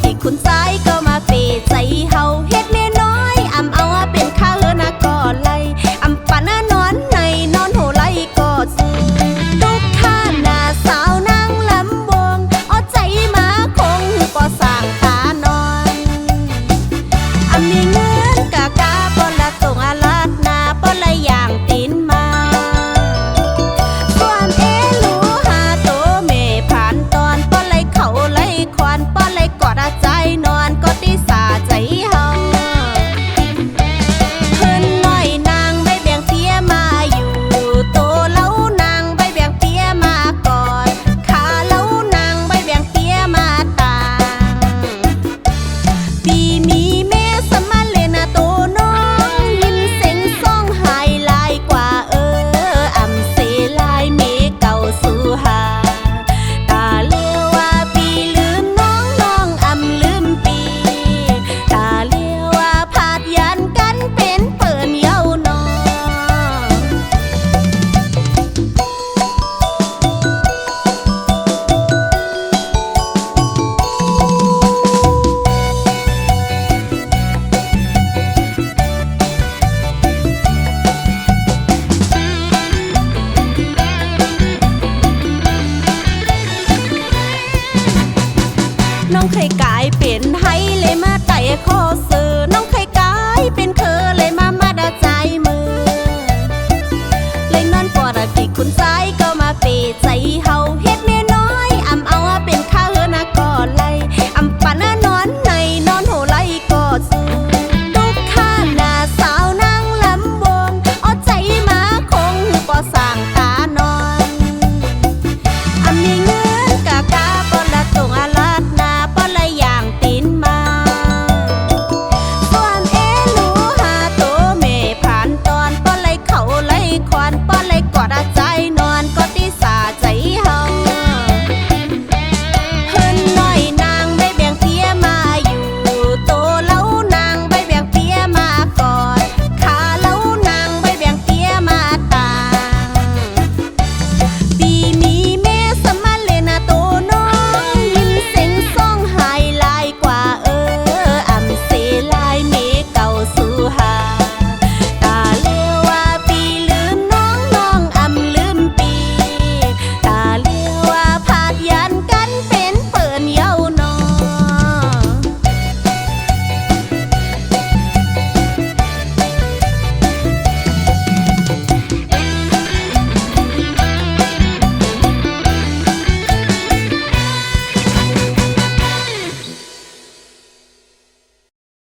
ที่คุณซ้ายก็มาเปใจเฮาเฮ็ดเมียน้อยอำเอาเป็นข้านะก็ไล่อำปะนะนอนในนอนโหไล่ก็ซื้อทุกท่าหน้าสาวนางลำวงเอาใจมาคงก็สร้างตานอนอำมีเงินกะกาปอนละตรงอาลาดนาปอนละอย่างตีนมาส่วนลูหาโตเมผ่านตอนปอนไล่เขาไล่ควันปอนไล่กอดใจนอนก็ตีสาใจเฮาเพิ่นน้อยนางใบแบงเปียมาอยู่โตเล้านางใบแบงเปียมาก่อนขาเล้านางใบแบงเปียมาตางปีมีแม่สมาเลนะโตน้องยิ้มเซ็งซ่องหายลายกว่าอำเสลายเมเก่าสู่หาตาเลียวว่าปีลืมน้องน้องอำลืมปีตาเลียวว่าพาดยันกันเป็นเปิ่นเย้าน้องน้องเคยกลายเป็นไฮเลยมาไต่คอซื้อน้องเคยกลายเป็นเคอเลยมาดาใจมือเลยนอนปอดที่คุณซ้ายก็มาเปใจเฮาเฮ็ดเมียน้อยอำเอาเป็นข้านะก็ไล่อำปะนะ